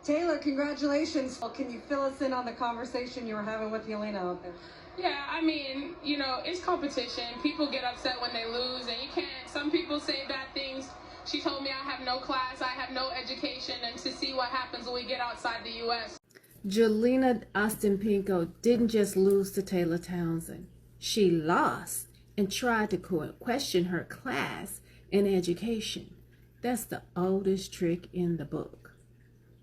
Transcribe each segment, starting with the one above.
Taylor, congratulations. Well, can you fill us in on the conversation you were having with Yelena out there? Yeah, I mean, it's competition. People get upset when they lose, and you can't. Some people say bad things. She told me I have no class, I have no education, and to see what happens when we get outside the U.S. Jelena Ostapenko didn't just lose to Taylor Townsend. She lost and tried to question her class and education. That's the oldest trick in the book.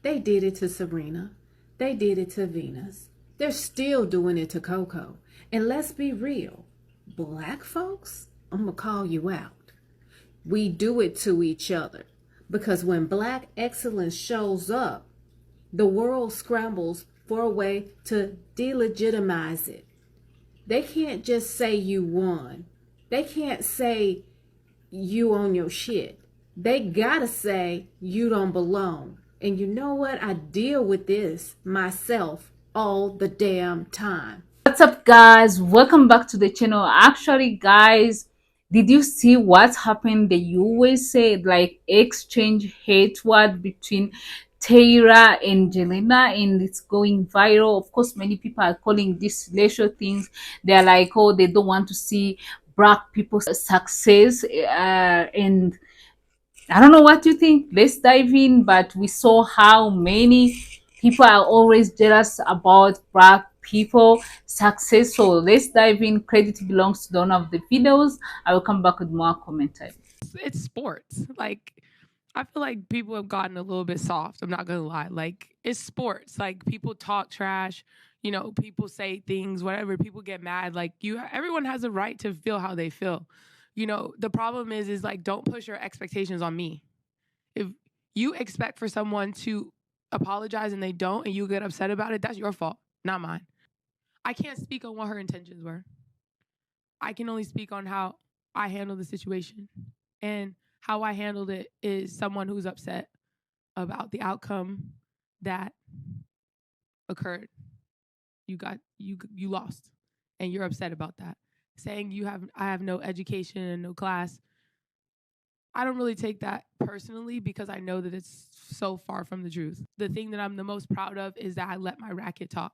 They did it to Serena. They did it to Venus. They're still doing it to Coco. And let's be real, black folks, I'm going to call you out. We do it to each other because when black excellence shows up, the world scrambles for a way to delegitimize it. They can't just say you won. They can't say you on your shit. They gotta say you don't belong. And you know what? I deal with this myself all the damn time. What's up, guys? Welcome back to the channel. Actually, guys, did you see what happened? The USA like exchange hate word between Tara and Jelena, and it's going viral. Of course, many people are calling this racial things. They're like, oh, they don't want to see black people's success, and I don't know what you think. Let's dive in. But we saw how many people are always jealous about black people success. So let's dive in. Credit belongs to the owner of the videos. I will come back with more commentary. It's sports. Like, I feel like people have gotten a little bit soft. I'm not gonna lie. Like, it's sports. Like, people talk trash. People say things, whatever. People get mad. Like, everyone has a right to feel how they feel. The problem is like, don't push your expectations on me. If you expect for someone to apologize and they don't, and you get upset about it, that's your fault, not mine. I can't speak on what her intentions were. I can only speak on how I handled the situation. And how I handled it is someone who's upset about the outcome that occurred. You lost, and you're upset about that. Saying I have no education and no class, I don't really take that personally because I know that it's so far from the truth. The thing that I'm the most proud of is that I let my racket talk,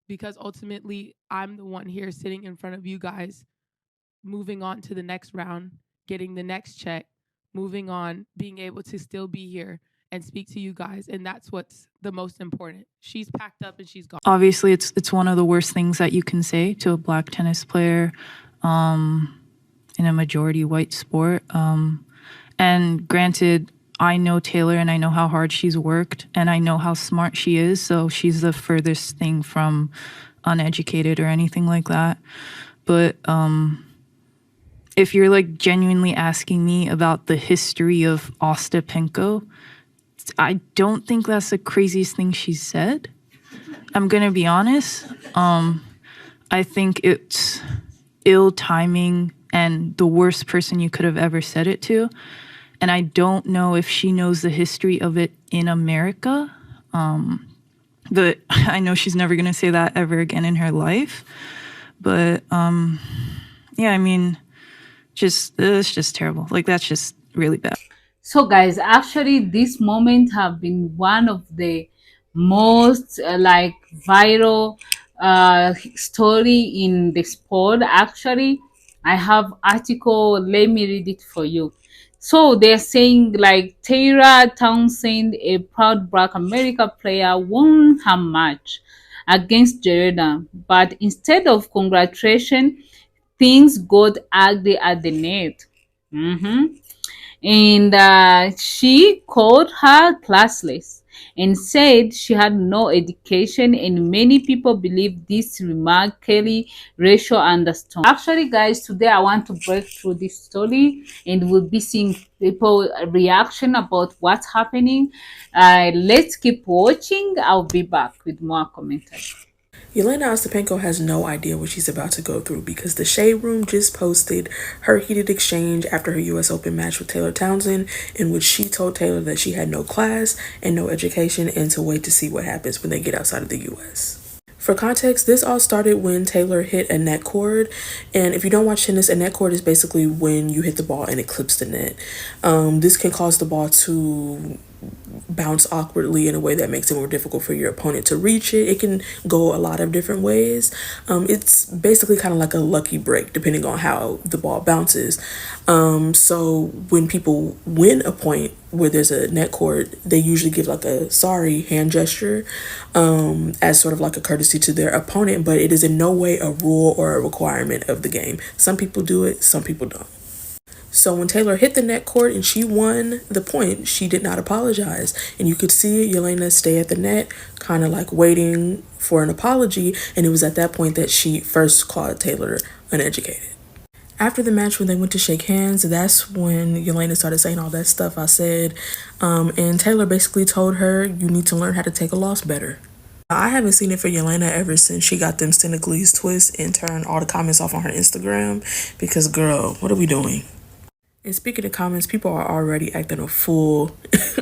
because ultimately I'm the one here sitting in front of you guys, moving on to the next round, getting the next check, moving on, being able to still be here and speak to you guys, and that's what's the most important. She's packed up and she's gone. Obviously, it's one of the worst things that you can say to a black tennis player in a majority white sport. And granted, I know Taylor and I know how hard she's worked and I know how smart she is, so she's the furthest thing from uneducated or anything like that. But if you're like genuinely asking me about the history of Ostapenko, I don't think that's the craziest thing she said. I'm going to be honest. I think it's ill timing and the worst person you could have ever said it to. And I don't know if she knows the history of it in America. But I know she's never going to say that ever again in her life. But yeah, I mean, it's just terrible. Like, that's just really bad. So guys, actually this moment have been one of the most like viral story in the sport. Actually, I have article, let me read it for you. So they're saying like Tara Townsend, a proud black American player, won her match against Jelena, but instead of congratulation, things got ugly at the net. And she called her classless and said she had no education, and many people believe this remarkably racial undertone. Actually, guys, today I want to break through this story and we'll be seeing people reaction about what's happening. Let's keep watching. I'll be back with more commentary. Yelena Ostapenko has no idea what she's about to go through because the Shade Room just posted her heated exchange after her U.S. Open match with Taylor Townsend, in which she told Taylor that she had no class and no education and to wait to see what happens when they get outside of the U.S. For context, this all started when Taylor hit a net cord, and if you don't watch tennis, a net cord is basically when you hit the ball and it clips the net. This can cause the ball to bounce awkwardly in a way that makes it more difficult for your opponent to reach it. It can go a lot of different ways. It's basically kind of like a lucky break depending on how the ball bounces. So when people win a point where there's a net court, they usually give like a sorry hand gesture as sort of like a courtesy to their opponent, but it is in no way a rule or a requirement of the game. Some people do it, some people don't. So when Taylor hit the net court and she won the point, she did not apologize. And you could see Yelena stay at the net, kind of like waiting for an apology. And it was at that point that she first called Taylor uneducated. After the match, when they went to shake hands, that's when Yelena started saying all that stuff I said. And Taylor basically told her, you need to learn how to take a loss better. I haven't seen it for Yelena ever since she got them Senegalese twists and turned all the comments off on her Instagram. Because, girl, what are we doing? And speaking of comments, people are already acting a fool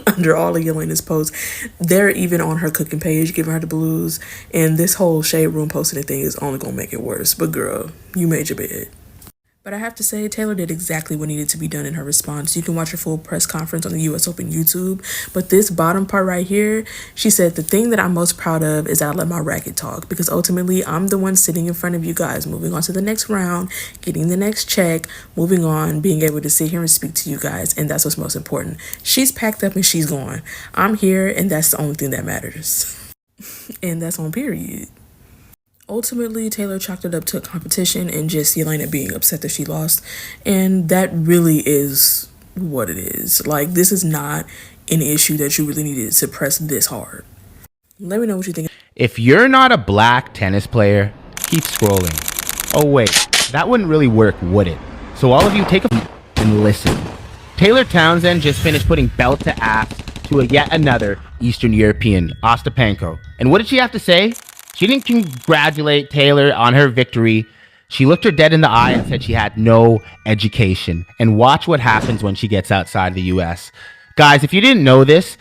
under all of Yelena's posts. They're even on her cooking page, giving her the blues. And this whole shade room posting thing is only going to make it worse. But girl, you made your bed. But I have to say, Taylor did exactly what needed to be done in her response. You can watch her full press conference on the US Open YouTube. But this bottom part right here, she said, the thing that I'm most proud of is that I let my racket talk. Because ultimately, I'm the one sitting in front of you guys, moving on to the next round, getting the next check, moving on, being able to sit here and speak to you guys. And that's what's most important. She's packed up and she's gone. I'm here and that's the only thing that matters. And that's on period. Ultimately, Taylor chalked it up to a competition and just Yelena being upset that she lost. And that really is what it is. Like, this is not an issue that you really needed to press this hard. Let me know what you think. If you're not a black tennis player, keep scrolling. Oh wait, that wouldn't really work, would it? So all of you take a and listen. Taylor Townsend just finished putting belt to ass to a yet another Eastern European, Ostapenko. And what did she have to say? She didn't congratulate Taylor on her victory. She looked her dead in the eye and said she had no education. And watch what happens when she gets outside the US. Guys, if you didn't know this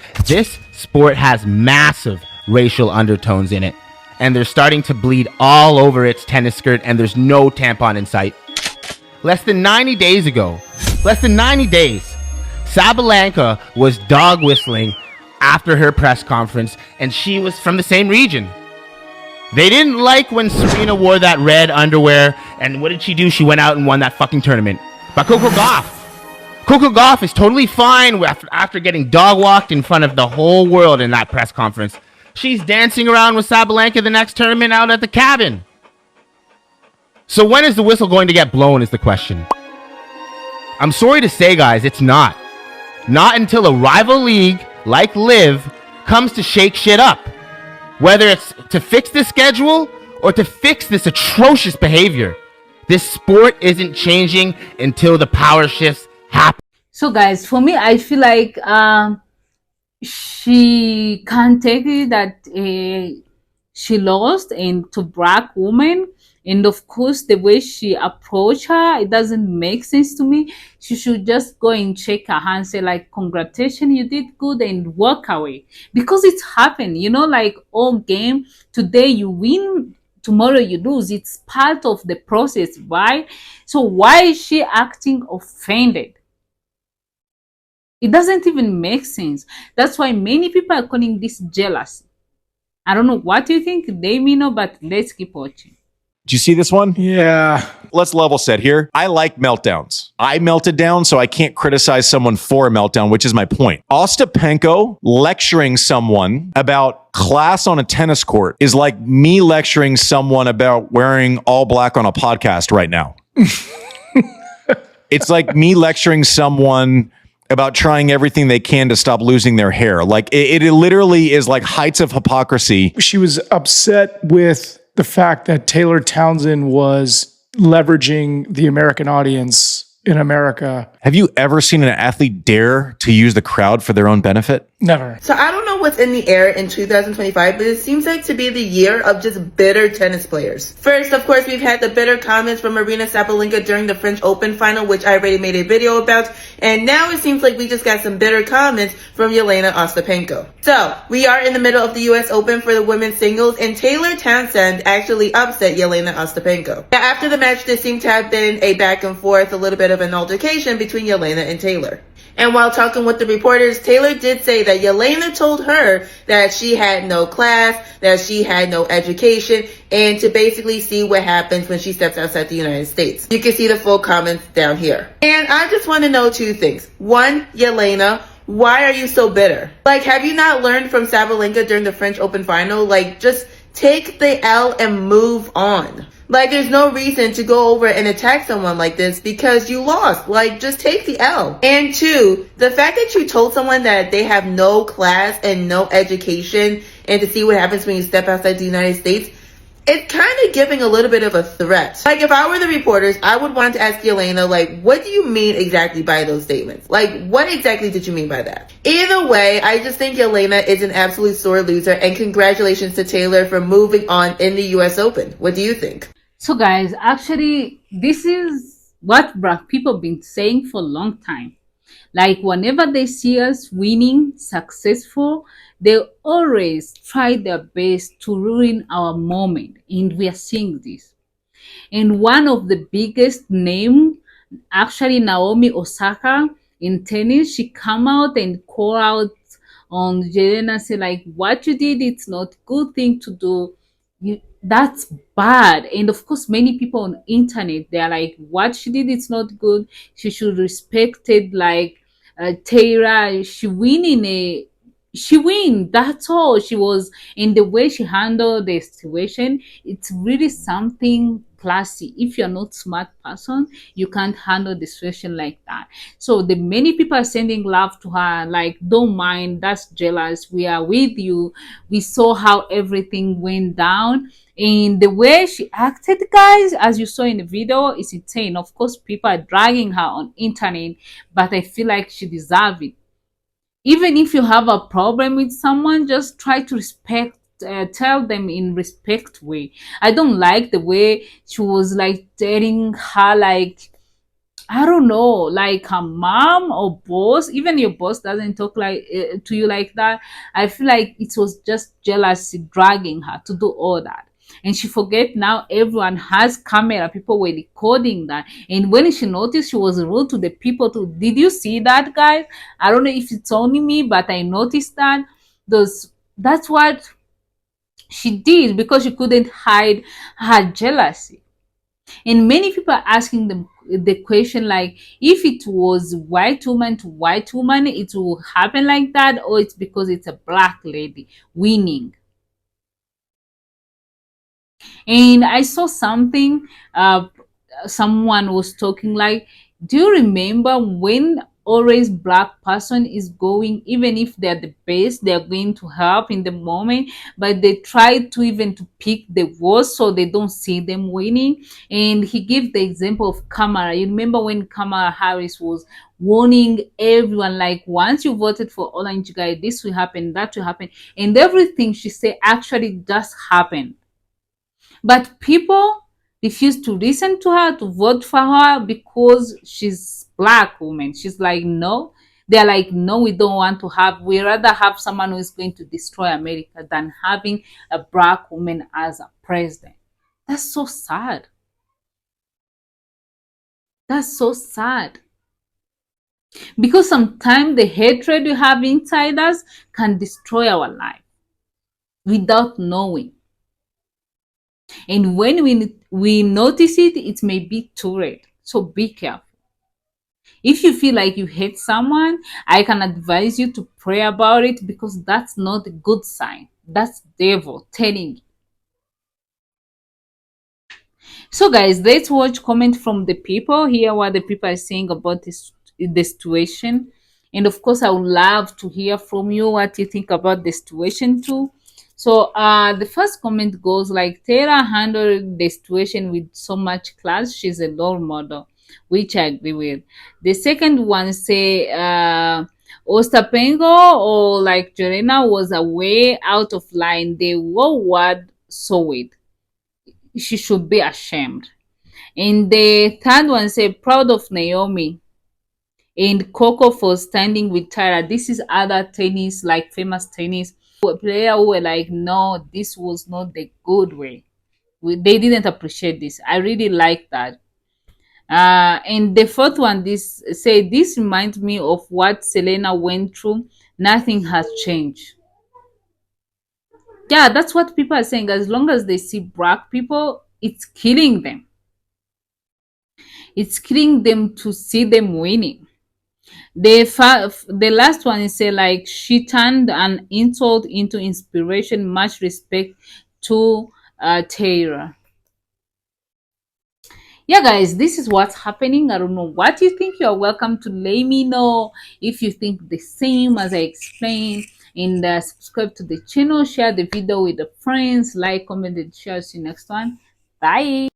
sport has massive racial undertones in it. And they're starting to bleed all over its tennis skirt and there's no tampon in sight. Less than 90 days, Sabalenka was dog whistling after her press conference and she was from the same region. They didn't like when Serena wore that red underwear, and what did she do? She went out and won that fucking tournament. But Coco Gauff is totally fine after getting dog walked in front of the whole world in that press conference. She's dancing around with Sabalenka the next tournament out at the cabin. So when is the whistle going to get blown is the question. I'm sorry to say, guys, it's not. Not until a rival league like LIV comes to shake shit up. Whether it's to fix the schedule or to fix this atrocious behavior, this sport isn't changing until the power shifts happen. So guys, for me, I feel like she can't take it that she lost and to black woman. And of course, the way she approached her, it doesn't make sense to me. She should just go and shake her hand, say like, congratulations, you did good, and walk away. Because it's happened, you know, like all game, today you win, tomorrow you lose. It's part of the process, right? So why is she acting offended? It doesn't even make sense. That's why many people are calling this jealousy. I don't know what you think, they may know, but let's keep watching. Do you see this one? Yeah. Let's level set here. I like meltdowns. I melted down, so I can't criticize someone for a meltdown, which is my point. Ostapenko lecturing someone about class on a tennis court is like me lecturing someone about wearing all black on a podcast right now. It's like me lecturing someone about trying everything they can to stop losing their hair. Like it literally is like heights of hypocrisy. She was upset with the fact that Taylor Townsend was leveraging the American audience in America. Have you ever seen an athlete dare to use the crowd for their own benefit? Never. So I don't know what's in the air in 2025, but it seems like to be the year of just bitter tennis players. First, of course, we've had the bitter comments from Marina Sabalenka during the French Open final, which I already made a video about. And now it seems like we just got some bitter comments from Yelena Ostapenko. So we are in the middle of the US Open for the women's singles, and Taylor Townsend actually upset Yelena Ostapenko. Now, after the match, there seemed to have been a back and forth, a little bit of an altercation between Yelena and Taylor. And while talking with the reporters, Taylor did say that Yelena told her that she had no class, that she had no education, and to basically see what happens when she steps outside the United States. You can see the full comments down here. And I just want to know two things. One, Yelena, why are you so bitter? Like, have you not learned from Sabalenka during the French Open final? Like, just take the L and move on. Like, there's no reason to go over and attack someone like this because you lost. Like, just take the L. And two, the fact that you told someone that they have no class and no education and to see what happens when you step outside the United States, it's kind of giving a little bit of a threat. Like, if I were the reporters, I would want to ask Yelena, like, what do you mean exactly by those statements? Like, what exactly did you mean by that? Either way, I just think Yelena is an absolute sore loser, and congratulations to Taylor for moving on in the US Open. What do you think? So guys, actually, this is what black people been saying for a long time. Like, whenever they see us winning, successful, they always try their best to ruin our moment. And we are seeing this. And one of the biggest name, actually Naomi Osaka in tennis, she come out and call out on Jelena, say like, what you did, it's not good thing to do. That's bad. And of course, many people on internet, they're like, what she did, it's not good. She should respect it. Like, Tara, she win. That's all. She was in the way she handled the situation. It's really something classy. If you're not smart person, you can't handle the situation like that. So the many people are sending love to her. Like, don't mind. That's jealous. We are with you. We saw how everything went down. And the way she acted, guys, as you saw in the video, is insane. Of course, people are dragging her on internet, but I feel like she deserves it. Even if you have a problem with someone, just try to respect, tell them in respect way. I don't like the way she was like telling her, like, I don't know, like her mom or boss. Even your boss doesn't talk like to you like that. I feel like it was just jealousy dragging her to do all that. And she forget now everyone has camera. People were recording that. And when she noticed, she was rude to the people too. Did you see that, guys? I don't know if it's only me, but I noticed that. That's what she did because she couldn't hide her jealousy. And many people are asking them the question, like, if it was white woman to white woman, it will happen like that, or it's because it's a black lady winning. And I saw something, someone was talking like, do you remember when always black person is going, even if they're the best, they're going to help in the moment, but they try to even to pick the worst so they don't see them winning. And he gave the example of Kamala. You remember when Kamala Harris was warning everyone, like, once you voted for Orange guy, this will happen, that will happen, and everything she said actually just happened. But people refuse to listen to her, to vote for her because she's black woman. She's like, no. They're like, no, we don't want to have, we rather have someone who is going to destroy America than having a black woman as a president. That's so sad. That's so sad. Because sometimes the hatred we have inside us can destroy our life without knowing. And when we notice it, it may be too late. So be careful. If you feel like you hate someone, I can advise you to pray about it, because that's not a good sign. That's devil telling you. So guys, let's watch comment from the people, hear what the people are saying about the situation. And of course, I would love to hear from you what you think about the situation too. So the first comment goes like, Tara handled the situation with so much class. She's a role model, which I agree with. The second one say, Ostapengo or like Jorena was way out of line. The whole world saw it. She should be ashamed. And the third one say, proud of Naomi and Coco for standing with Tyra. This is other tennis, like famous tennis player who were like, no, this was not the good way. They didn't appreciate this. I really like that. And the fourth one, this reminds me of what Selena went through. Nothing has changed. Yeah, that's what people are saying. As long as they see black people, it's killing them. It's killing them to see them winning. The last one is say like she turned an insult into inspiration. Much respect to Taylor. Yeah, guys, this is what's happening. I don't know what you think. You're welcome to let me know if you think the same as I explained. And subscribe to the channel, share the video with the friends, like, comment, and share. See you next one. Bye.